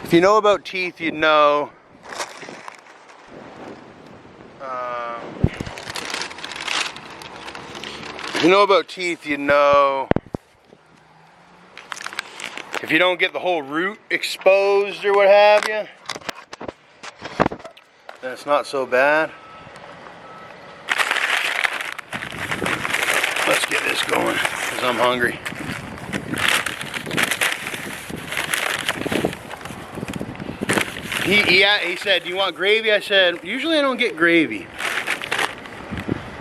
If you know about teeth, you know. If you know about teeth, you know. If you don't get the whole root exposed or what have you, then it's not so bad. Let's get this going, because I'm hungry. He said, do you want gravy? I said, usually I don't get gravy.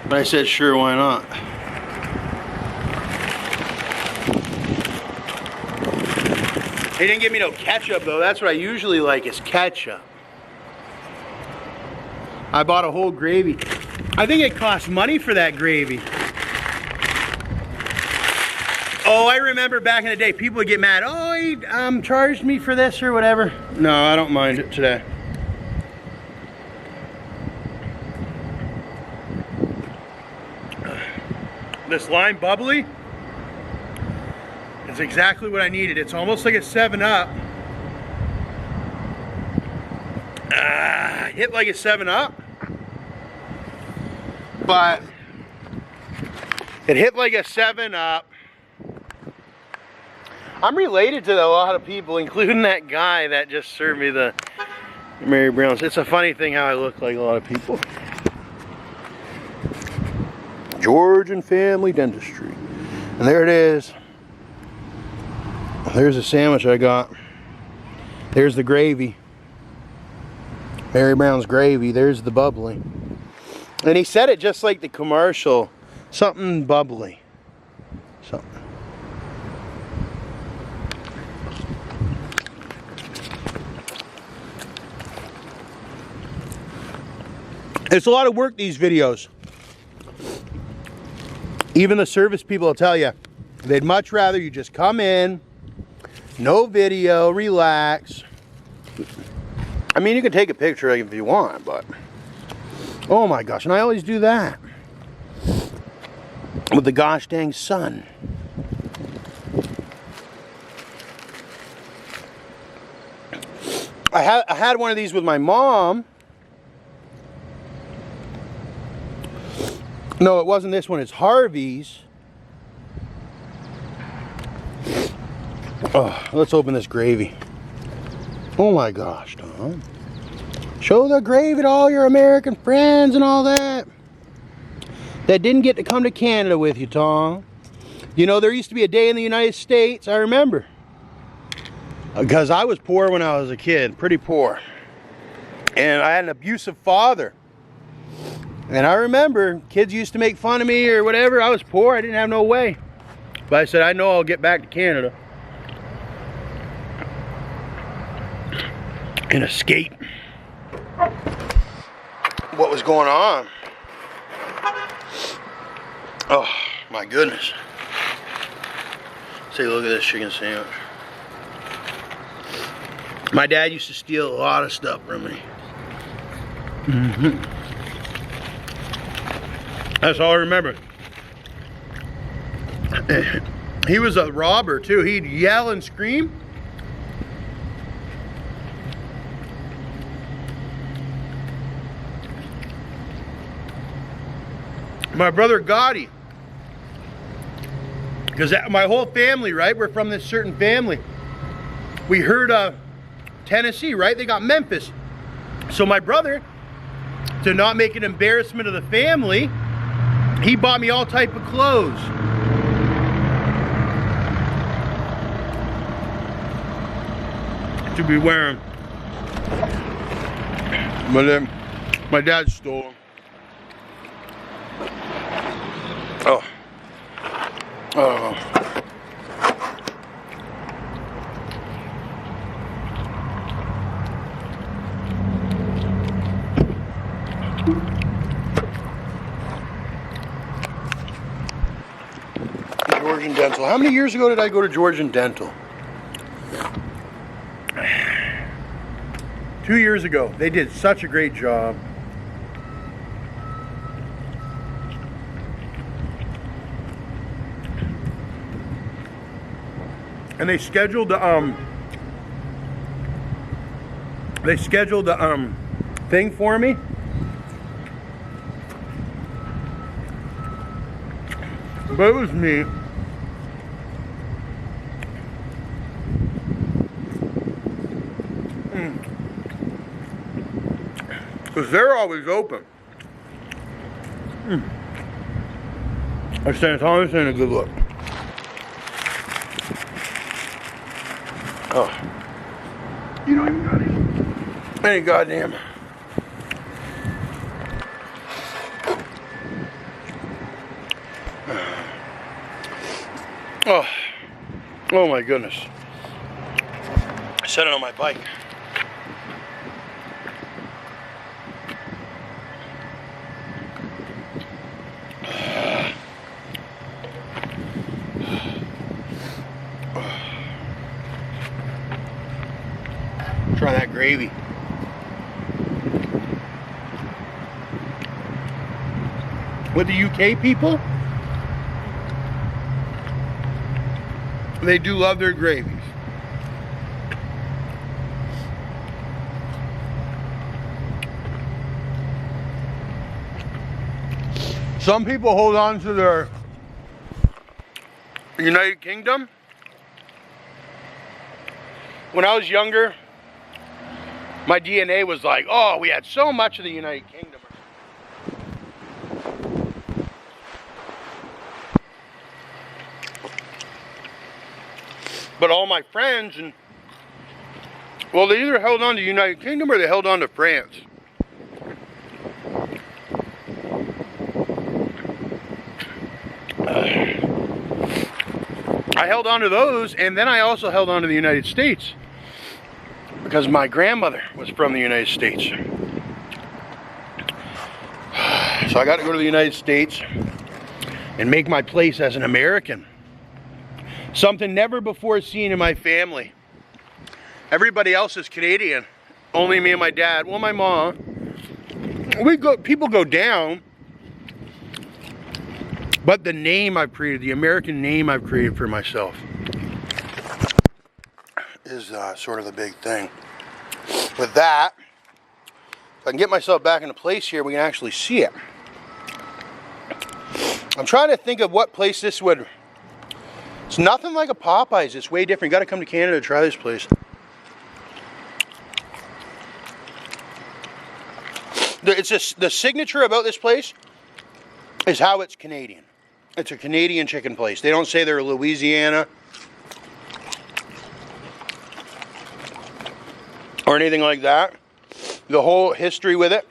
But I said, sure, why not? He didn't give me no ketchup though. That's what I usually like, is ketchup. I bought a whole gravy. I think it costs money for that gravy. Oh, I remember back in the day, people would get mad. Oh, he charged me for this or whatever. No, I don't mind it today. This lime bubbly is exactly what I needed. It's almost like a 7-Up. Hit like a 7-Up. But it hit like a 7-Up. I'm related to a lot of people, including that guy that just served me the Mary Brown's. It's a funny thing how I look like a lot of people. Georgian Family Dentistry. And there it is. There's a sandwich I got. There's the gravy. Mary Brown's gravy. There's the bubbly. And he said it just like the commercial. Something bubbly. Something. It's a lot of work, these videos. Even the service people will tell you, they'd much rather you just come in, no video, relax. I mean, you can take a picture if you want, but oh my gosh, and I always do that with the gosh dang sun. I had one of these with my mom. No, it wasn't this one, it's Harvey's. Oh, let's open this gravy. Oh my gosh, Tom. Show the gravy to all your American friends and all that. That didn't get to come to Canada with you, Tom. You know, there used to be a day in the United States, I remember. Because I was poor when I was a kid, pretty poor. And I had an abusive father. And I remember kids used to make fun of me or whatever. I was poor, I didn't have no way. But I said, I know I'll get back to Canada and escape what was going on. Oh my goodness. Take a look at this chicken sandwich. My dad used to steal a lot of stuff from me. That's all I remember. He was a robber too. He'd yell and scream. My brother Gotti, because my whole family, right, we're from this certain family. We heard Tennessee, right? They got Memphis. So my brother, to not make an embarrassment of the family, he bought me all type of clothes. To be wearing. But then my dad stole them. Oh. Oh. Georgian Dental. How many years ago did I go to Georgian Dental? 2 years ago. They did such a great job. And they scheduled They scheduled the thing for me. But it was me. Because they're always open. I stand Thomas and a good look. Oh. You don't even got any goddamn. Oh. Oh my goodness. I set it on my bike. Try that gravy. With the UK people, they do love their gravies. Some people hold on to their United Kingdom. When I was younger, my DNA was like, oh, we had so much of the United Kingdom. But all my friends, and well, they either held on to the United Kingdom or they held on to France. I held on to those, and then I also held on to the United States because my grandmother was from the United States. So I got to go to the United States and make my place as an American. Something never before seen in my family. Everybody else is Canadian. Only me and my dad. Well, my mom. People go down. But the name I've created, the American name I've created for myself, is sort of the big thing. With that, if I can get myself back into place here, we can actually see it. I'm trying to think of what place this would... It's nothing like a Popeyes. It's way different. You got to come to Canada to try this place. It's just, the signature about this place is how it's Canadian. It's a Canadian chicken place. They don't say they're Louisiana or anything like that. The whole history with it,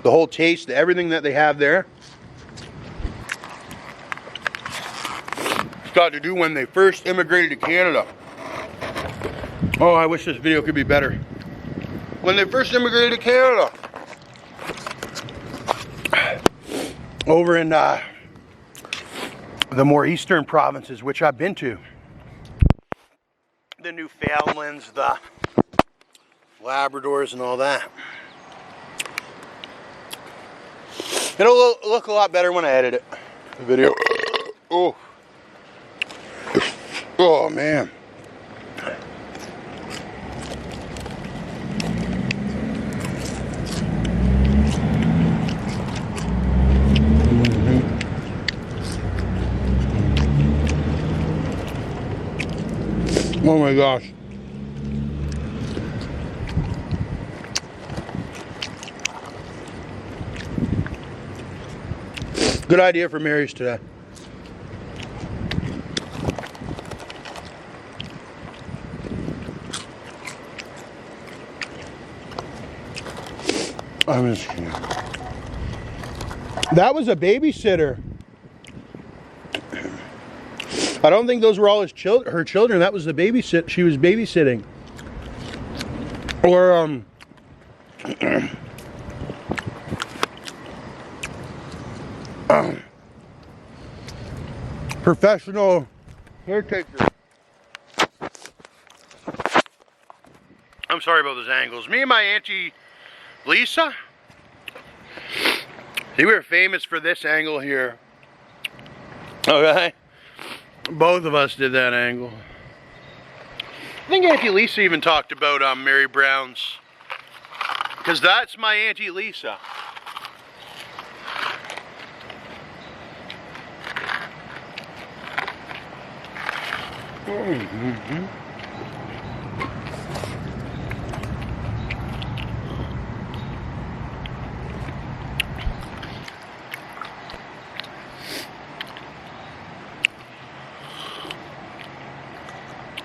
the whole taste, everything that they have there, it's got to do when they first immigrated to Canada. Oh, I wish this video could be better. When they first immigrated to Canada, over in the more eastern provinces, which I've been to. The Newfoundlands, the Labradors, and all that. It'll look a lot better when I edit it. The video. Oh. Oh, man. Oh my gosh. Good idea for Mary's today. I'm just kidding. That was a babysitter. I don't think those were all her children. That was the babysit. She was babysitting. Or professional caretaker. I'm sorry about those angles. Me and my auntie Lisa, we were famous for this angle here. Okay. Both of us did that angle. I think Auntie Lisa even talked about Mary Brown's, because that's my Auntie Lisa. Mm-hmm.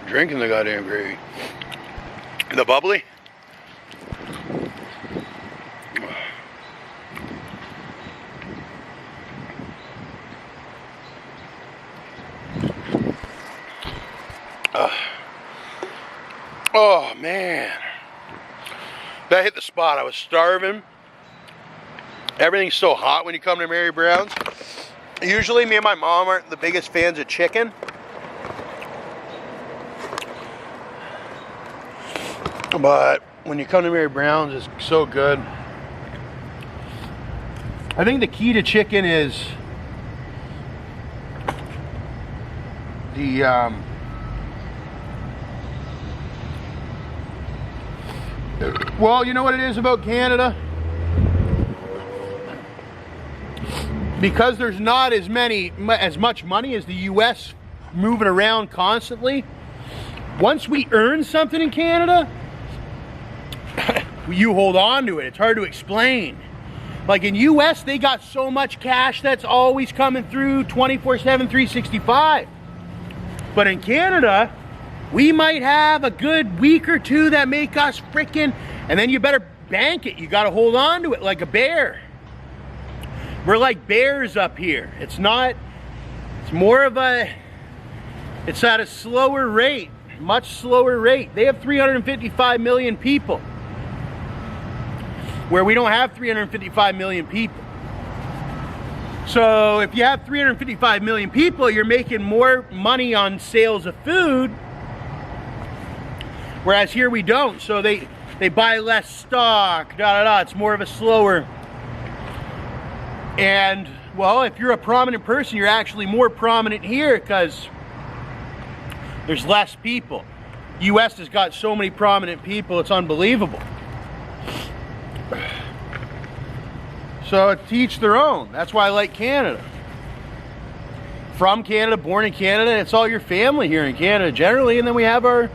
Drinking the goddamn gravy. The bubbly. Oh man, that hit the spot. I was starving. Everything's so hot when you come to Mary Brown's. Usually me and my mom aren't the biggest fans of chicken. But when you come to Mary Brown's, it's so good. I think the key to chicken is the well, you know what it is about Canada? Because there's not as much money as the US moving around constantly. Once we earn something in Canada, you hold on to it. It's hard to explain. Like in US, they got so much cash that's always coming through 24/7, 365. But in Canada, we might have a good week or two that make us freaking, and then you better bank it. You got to hold on to it like a bear. We're like bears up here. It's not, it's more of a, it's at a slower rate, much slower rate. They have 355 million people, where we don't have 355 million people. So if you have 355 million people, you're making more money on sales of food, whereas here we don't. So they buy less stock, It's more of a slower. And well, if you're a prominent person, you're actually more prominent here because there's less people. US has got so many prominent people, it's unbelievable. So to each their own. That's why I like Canada. From Canada, born in Canada, it's all your family here in Canada generally, and then we have our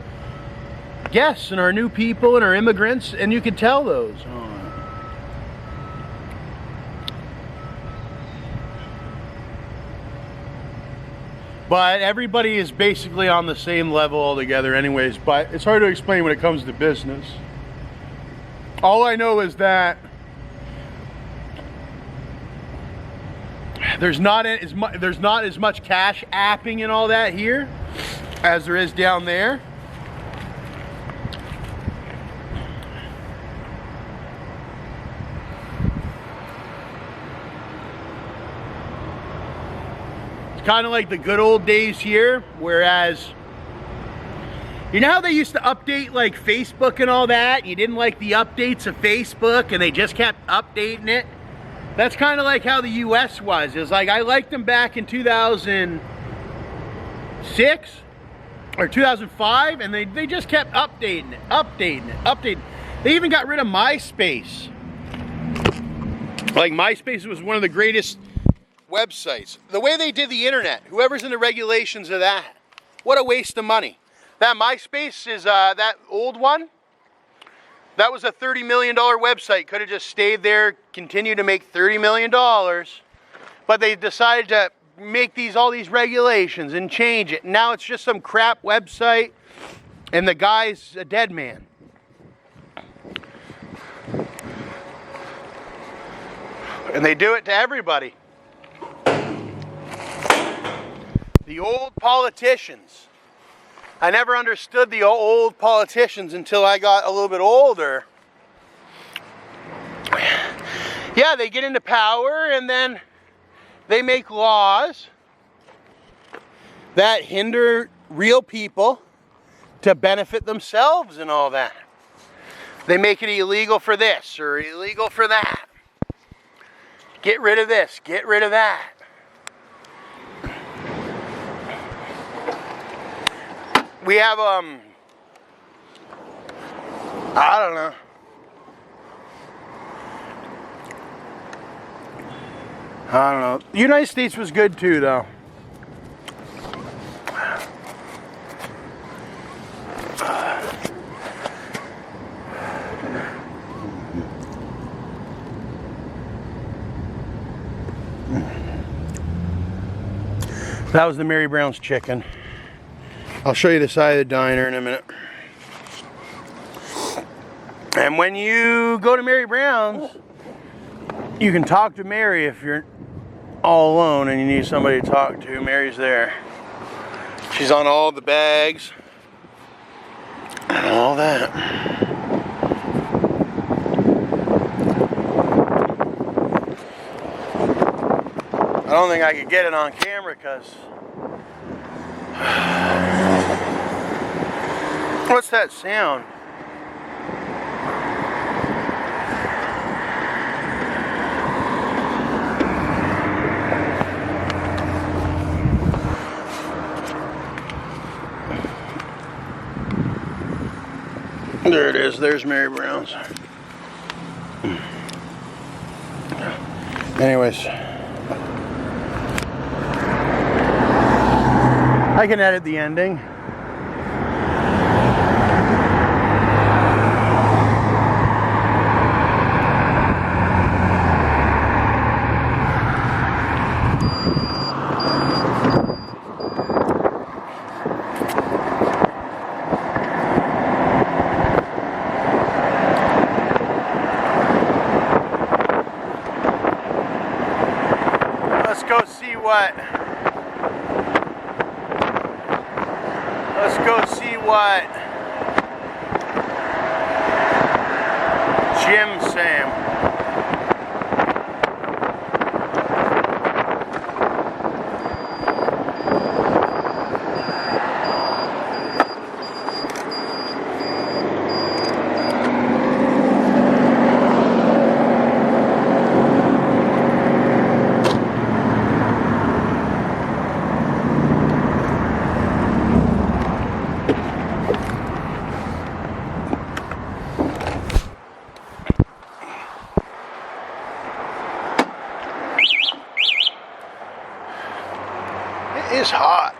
guests and our new people and our immigrants, and you can tell those. But everybody is basically on the same level altogether anyways, but it's hard to explain when it comes to business. All I know is that there's not as much cash apping and all that here as there is down there. It's kind of like the good old days here, whereas you know how they used to update like Facebook and all that? You didn't like the updates of Facebook and they just kept updating it. That's kind of like how the US was. It was like, I liked them back in 2006 or 2005, and they just kept updating it. They even got rid of MySpace. Like MySpace was one of the greatest websites. The way they did the internet, whoever's in the regulations of that, what a waste of money. That MySpace is, that old one, that was a $30 million website. Could have just stayed there, continued to make $30 million. But they decided to make all these regulations and change it. Now it's just some crap website and the guy's a dead man. And they do it to everybody. The old politicians. I never understood the old politicians until I got a little bit older. Yeah, they get into power and then they make laws that hinder real people to benefit themselves and all that. They make it illegal for this or illegal for that. Get rid of this, get rid of that. We have I don't know. I don't know. The United States was good too, though. That was the Mary Brown's chicken. I'll show you the side of the diner in a minute. And when you go to Mary Brown's, you can talk to Mary if you're all alone and you need somebody to talk to. Mary's there. She's on all the bags and all that. I don't think I could get it on camera because... What's that sound? There it is. There's Mary Brown's. Anyways. I can edit the ending. Let's go see what Jim's saying. It is hot.